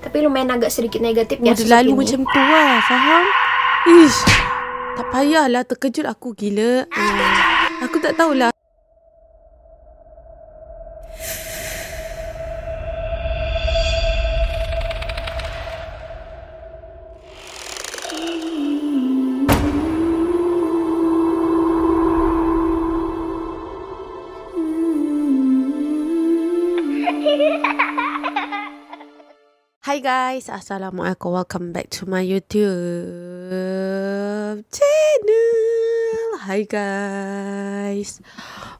tapi lumayan agak sedikit negatif ya. Dia lalu macam tu lah, faham? Ish, tak payahlah terkejut aku gila. Aku tak tahulah. Hi guys, Assalamualaikum. Welcome back to my YouTube channel. Hi guys.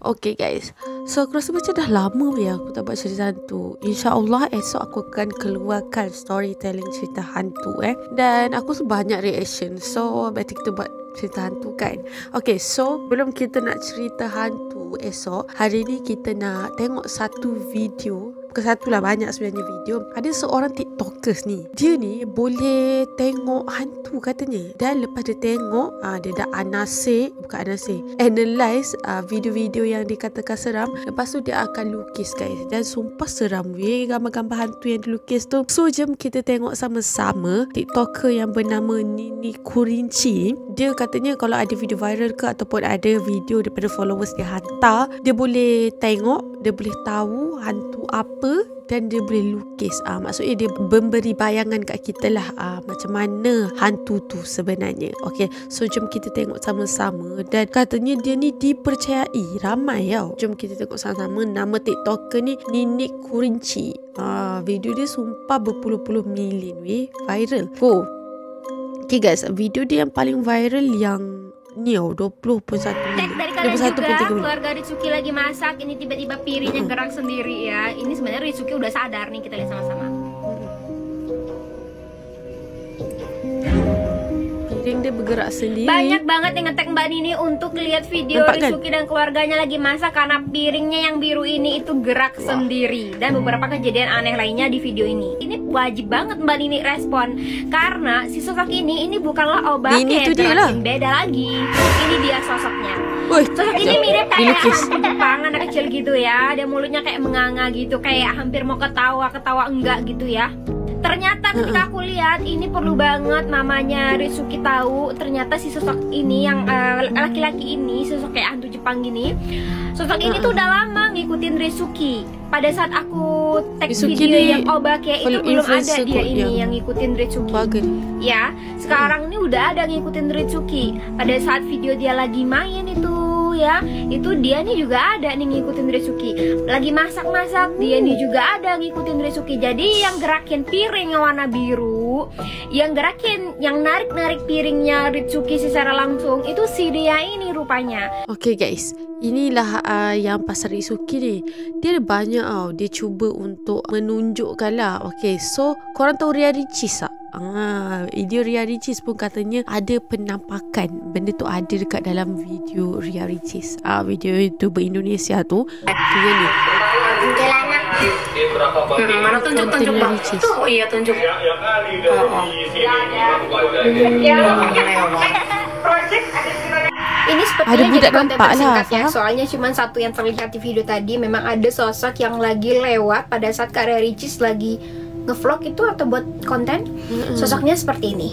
Okay guys, so aku rasa macam dah lama ya aku tak buat cerita hantu. InsyaAllah esok aku akan keluarkan storytelling cerita hantu dan aku banyak reaction. So better kita buat cerita hantu kan. Okay, so belum kita nak cerita hantu esok, hari ni kita nak tengok satu video. Bukan satu lah, banyak sebenarnya video. Ada seorang tiktokers ni, dia ni boleh tengok hantu katanya. Dan lepas dia tengok, dia dah analyse video-video yang dikatakan seram. Lepas tu dia akan lukis guys. Dan sumpah seram weh gambar-gambar hantu yang dilukis tu. So jom kita tengok sama-sama tiktoker yang bernama Nini Kurinci. Dia katanya kalau ada video viral ke ataupun ada video daripada followers dia hantar, dia boleh tengok, dia boleh tahu hantu apa dan dia boleh lukis. Maksudnya dia memberi bayangan kat kita lah macam mana hantu tu sebenarnya. Okay, so jom kita tengok sama-sama. Dan katanya dia ni dipercayai ramai tau. Jom kita tengok sama-sama. Nama tiktoker ni Nini Kurinci. Video dia sumpah berpuluh-puluh million weh viral. Okay guys, video dia yang paling viral yang ni 20.1 million. Dari kalian juga keluarga Ritsuki lagi masak, ini tiba-tiba piringnya gerak sendiri ya. Ini sebenarnya Ritsuki udah sadar nih, kita lihat sama-sama. Piring dia bergerak sendiri. Banyak banget yang nge-tag Mbak Nini untuk lihat video Ritsuki dan keluarganya lagi masak karena piringnya yang biru ini itu gerak sendiri. Dan beberapa kejadian aneh lainnya di video ini. Ini wajib banget Mbak Nini respon karena si sosok ini bukanlah obat beda lagi. Ini dia sosoknya. Sosok ini mirip kayak hantu Jepang anak kecil gitu ya. Dia mulutnya kayak menganga gitu, kayak hampir mau ketawa enggak gitu ya. Ternyata ketika aku lihat ini perlu banget mamanya Ritsuki tahu. Ternyata si sosok ini yang laki-laki ini, sosok kayak hantu Jepang gini, sosok ini tuh udah lama ngikutin Ritsuki. Pada saat aku tag video yang Obake itu belum ada dia ini yang ngikutin Ritsuki. Ya, sekarang ini udah ada ngikutin Ritsuki. Pada saat video dia lagi main itu ya, itu dia nih juga ada nih ngikutin Ritsuki. Lagi masak-masak, dia nih juga ada ngikutin Ritsuki. Jadi yang gerakin piring yang warna biru, yang narik-narik piringnya Ritsuki secara langsung itu si dia ini rupanya. Okay guys, inilah yang pasal Ritsuki ni. Dia ada banyak dia cuba untuk menunjukkan lah. Okay, so korang tahu Ria Ricis tak? Video Ria Ricis pun katanya ada penampakan benda tu ada dekat dalam video Ria Ricis. Video YouTuber Indonesia tu. Dia ni. Mana tunjuk bang? Tuh, iya tunjuk. Ini sepertinya jadi konten tersingkat ya. Soalnya cuma satu yang terlihat di video tadi. Memang ada sosok yang lagi lewat pada saat Kak Ria Ricis lagi ngevlog itu atau buat konten. Sosoknya seperti ini.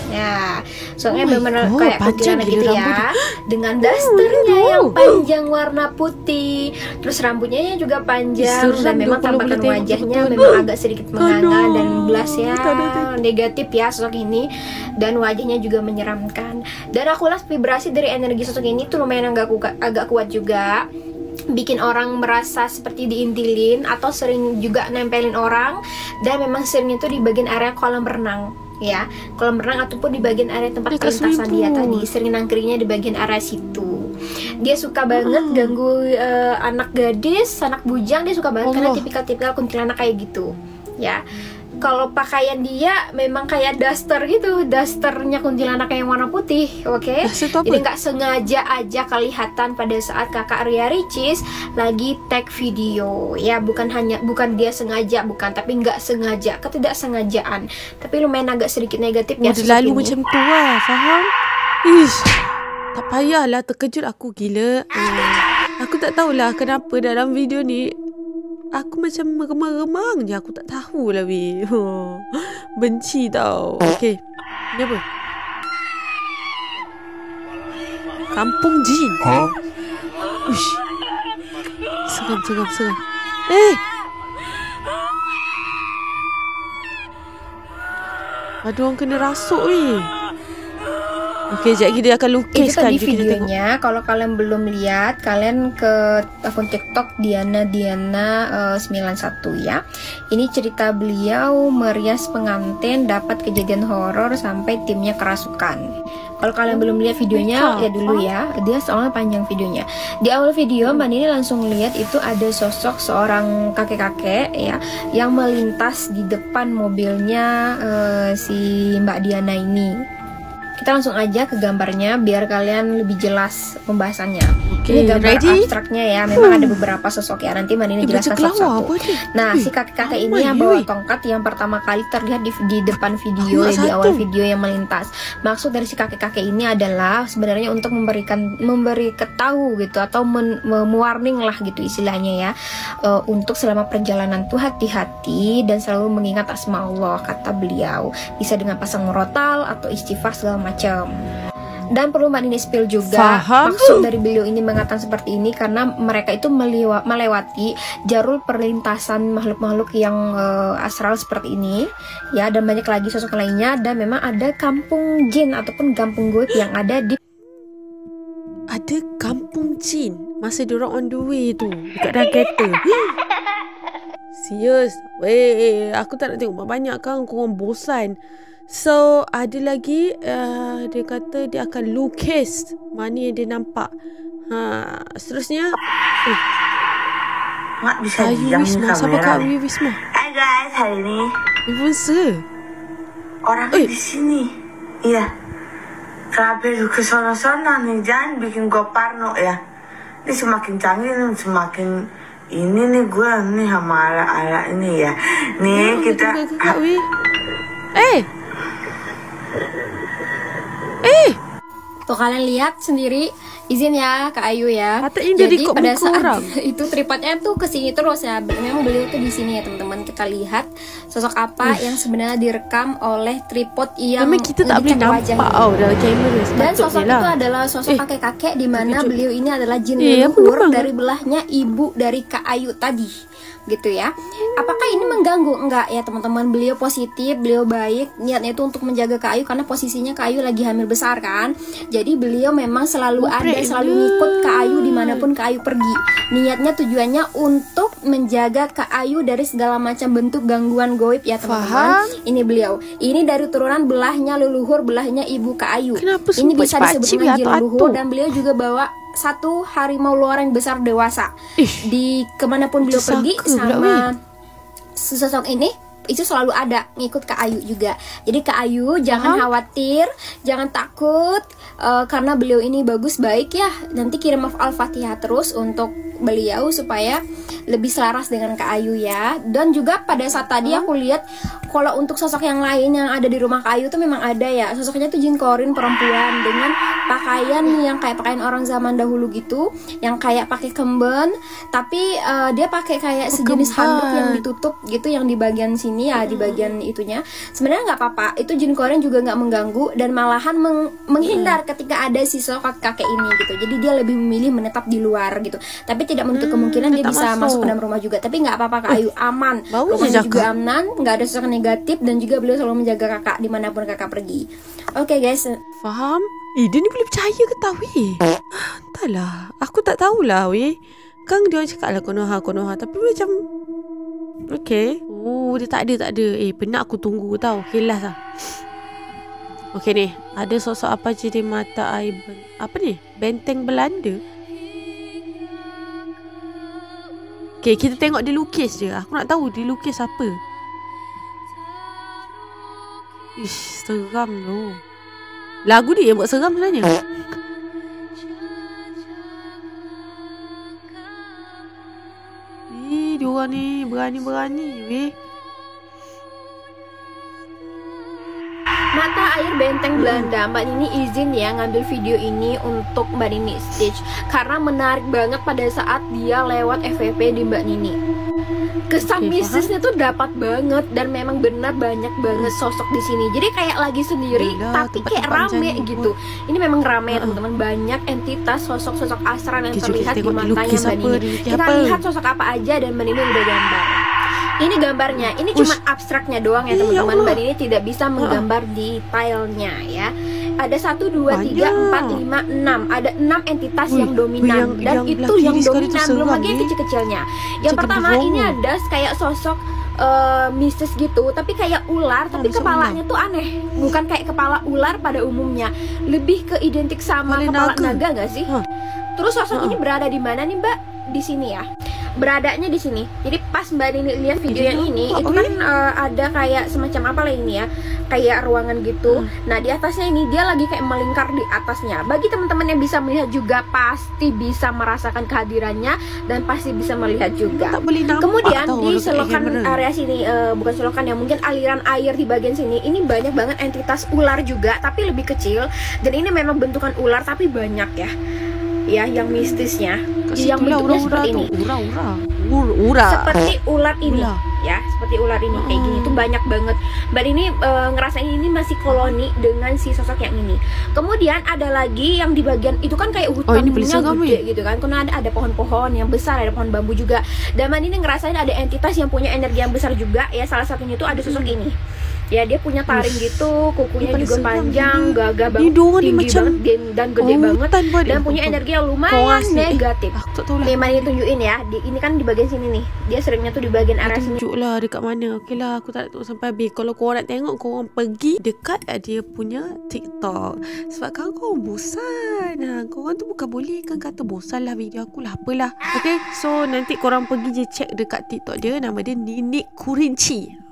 Ya, soalnya benar kayak kuntilanak gitu ya, dengan dasternya yang panjang warna putih, terus rambutnya juga panjang dan memang tampakan wajahnya memang agak sedikit menganga dan belas ya, negatif ya sosok ini, dan wajahnya juga menyeramkan. Dan aku lihat vibrasi dari energi sosok ini tuh lumayan agak kuat juga, bikin orang merasa seperti diintilin atau sering juga nempelin orang. Dan memang seringnya tuh di bagian area kolam renang ya, kolam renang ataupun di bagian area tempat lintasan dia tadi, sering nangkringnya di bagian area situ. Dia suka banget ganggu anak gadis, anak bujang, dia suka banget karena tipikal kuntilanak kayak gitu ya. Kalau pakaian dia memang kayak daster gitu, dasternya kuntilanak yang warna putih, oke? Jadi nggak sengaja aja kelihatan pada saat kakak Ria Ricis lagi tag video, ya bukan dia sengaja, tapi nggak sengaja, ketidaksengajaan. Tapi lumayan agak sedikit negatif ya. Lalu macam tu lah, faham? Ish, tak payahlah terkejut aku gila. Aku tak tahulah kenapa dalam video ni aku macam meremang-remang je. Aku tak tahu lah weh. Benci tau. Okay, ni apa? Kampung Jin. Uish. Seram. Ada orang kena rasuk weh. Okey, sekejap lagi dia akan lukiskan. Itu tadi videonya. Kalau kalian belum lihat, kalian ke akun TikTok Diana 91 ya. Ini cerita beliau merias pengantin dapat kejadian horor sampai timnya kerasukan. Kalau kalian belum lihat videonya, lihat dulu ya. Dia soalnya panjang videonya. Di awal video Mbak Nini langsung lihat itu ada sosok seorang kakek-kakek ya yang melintas di depan mobilnya si Mbak Diana ini. Kita langsung aja ke gambarnya biar kalian lebih jelas pembahasannya. Ini gambar abstraknya ya. Memang ada beberapa sosok ya. Nanti Mbak Nini jelaskan satu-satu. Nah, si kakek-kakek ini yang bawa tongkat yang pertama kali terlihat di depan video di awal video yang melintas. Maksud dari si kakek-kakek ini adalah sebenarnya untuk memberi ketahu gitu atau mewarning lah gitu istilahnya ya. Untuk selama perjalanan tuh hati-hati dan selalu mengingat asma Allah, kata beliau. Bisa dengan pasang murotal atau istighfar segala macam. Dan perlu Mbak Nini spill juga maksud dari beliau ini mengatakan seperti ini karena mereka itu melewati jalur perlintasan makhluk-makhluk yang astral seperti ini ya, dan banyak lagi sosok lainnya. Dan memang ada kampung jin ataupun kampung goib yang ada di kampung jin masa diorang on the way tu dekat dalam kereta. Serius weh, aku tak nak tengok banyak kan, korang bosan. So ada lagi dia kata dia akan lukis mana yang dia nampak. Seterusnya Mak bisa diam Wisma. Siapa Kak Wisma? Hai guys, hari ini influencer orang di sini. Iya, kenapa lu ke sana-sana nih, jangan bikin gue parno ya. Ini semakin canggih nih, semakin ini nih gue nih sama ala-ala ini ya. Nih kita Tuh kalian lihat sendiri, izin ya Kak Ayu ya. Jadi pada saat itu tripodnya tuh kesini terus ya. Memang beliau tuh di sini ya teman-teman. Kita lihat sosok apa yang sebenarnya direkam oleh tripod yang memang kita tak boleh nampak dalam kamera. Dan sosok itu adalah sosok kakek-kakek di mana beliau ini adalah jin leluhur dari belahnya ibu dari Kak Ayu tadi. Gitu ya. Apakah ini mengganggu? Enggak ya teman-teman. Beliau positif, beliau baik. Niatnya itu untuk menjaga Kak Ayu karena posisinya Kak Ayu lagi hamil besar kan. Jadi beliau memang selalu selalu ngikut Kak Ayu dimanapun Kak Ayu pergi. Niatnya tujuannya untuk menjaga Kak Ayu dari segala macam bentuk gangguan goib ya teman-teman. Ini beliau. Ini dari turunan belahnya leluhur, belahnya ibu Kak Ayu. Ini bisa disebut dengan jin leluhur. Dan beliau juga bawa satu harimau luar yang besar dewasa. Di kemanapun beliau pergi sama sosok ini itu selalu ada ngikut Kak Ayu juga. Jadi Kak Ayu jangan khawatir, jangan takut karena beliau ini bagus baik ya. Nanti kirim Al-Fatihah terus untuk beliau supaya lebih selaras dengan Kak Ayu ya. Dan juga pada saat tadi aku lihat kalau untuk sosok yang lain yang ada di rumah Kak Ayu tuh memang ada ya. Sosoknya tuh jin korin perempuan dengan pakaian yang kayak pakaian orang zaman dahulu gitu, yang kayak pakai kemben, tapi dia pakai kayak sejenis handuk yang ditutup gitu, yang di bagian sini ya, di bagian itunya. Sebenarnya nggak apa-apa, itu jin korin juga nggak mengganggu dan malahan menghindar ketika ada si sosok kakek ini gitu. Jadi dia lebih memilih menetap di luar gitu. Tapi tidak menutup kemungkinan dia bisa masuk ke dalam rumah juga. Tapi nggak apa-apa Kak Ayu, aman. Rumahnya juga aman, nggak ada sosok negatif, dan juga beliau selalu menjaga kakak dimanapun kakak pergi. Oke guys, faham? Dia ni boleh percaya ke tak weh? Entahlah, aku tak tahulah weh. Kan dia orang cakap lah konoha. Tapi macam okay. Dia tak ada. Penat aku tunggu tau. Okay, last lah. Okay ni, ada sosok apa jadi mata air apa ni? Benteng Belanda. Okay, kita tengok dia lukis je. Aku nak tahu dia lukis apa. Ish, seram tu. Lagu dia yang buat seram sebenarnya. Diorang ni berani-berani weh. Mata Air Benteng Belanda. Mbak Nini izin ya ngambil video ini untuk Mbak Nini Stitch karena menarik banget pada saat dia lewat FVP di Mbak Nini. Kesan mistisnya tuh dapat banget dan memang benar banyak banget sosok di sini. Jadi kayak lagi sendiri tapi kayak rame gitu. Ini memang rame teman-teman, banyak entitas sosok-sosok astral yang terlihat di matanya Mbak Nini. Kita lihat sosok apa aja dan Mbak Nini udah gambar. Ini gambarnya, ini cuma abstraknya doang ya teman-teman. Mbak Nini tidak bisa menggambar detailnya ya. Ada 1, 2, 3, 4, 5, 6. Ada 6 entitas yang dominan dan itu yang dominan, belum lagi yang kecil-kecilnya. Yang pertama ini ada kayak sosok mistis gitu, tapi kayak ular, tapi kepalanya tuh aneh. Bukan kayak kepala ular pada umumnya, lebih ke identik sama kepala naga nggak sih? Terus sosok ini berada di mana nih Mbak? Di sini ya. Beradanya di sini. Jadi pas Mbak Nini lihat video yang ini, itu kan ada kayak semacam apa lah ini ya, kayak ruangan gitu. Nah di atasnya ini dia lagi kayak melingkar di atasnya. Bagi teman-teman yang bisa melihat juga pasti bisa merasakan kehadirannya dan pasti bisa melihat juga. Kemudian di selokan area sini, bukan selokan ya, mungkin aliran air di bagian sini, ini banyak banget entitas ular juga, tapi lebih kecil. Dan ini memang bentukan ular tapi banyak ya. Ya, yang mistisnya, yang bentuknya seperti ini, seperti ular ini, ya, seperti ular ini kayak gini, itu banyak banget. Mbak ini ngerasain ini masih koloni dengan si sosok yang ini. Kemudian ada lagi yang di bagian itu kan kayak hutannya gede gitu kan, karena ada pohon-pohon yang besar, ada pohon bambu juga. Dan Mbak ini ngerasain ada entitas yang punya energi yang besar juga ya. Salah satunya itu ada sosok ini. Ya dia punya taring gitu, kukunya juga panjang, gagah banget, tinggi banget dan gede banget, dan punya energi yang lumayan negatif. Nih Mbak tunjukin ya, ini kan di bagian sini nih, dia seringnya tuh di bagian area sini. Tunjuk lah dekat mana. Okey lah, aku tak tengok sampai habis. Kalau korang nak tengok, korang pergi dekat dia punya TikTok. Sebab kan korang bosan. Korang tu bukan boleh kan kata bosan lah video aku lah, apalah. Okay, so nanti korang pergi je check dekat TikTok dia, nama dia Nini Kurinci.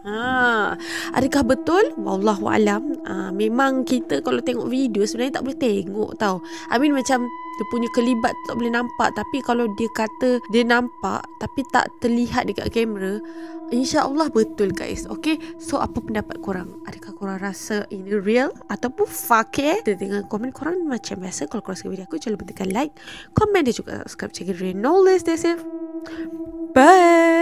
Adakah betul? Wallahualam. Memang kita kalau tengok video sebenarnya tak boleh tengok tau. I mean macam dia punya kelibat tak boleh nampak. Tapi kalau dia kata dia nampak tapi tak terlihat dekat kamera, InsyaAllah betul guys. Okay, so apa pendapat korang? Adakah korang rasa ini real ataupun fake? Dengan komen korang macam biasa. Kalau korang suka video aku, jangan lupa tekan like, komen dan juga subscribe channel Real Knowledge. Bye.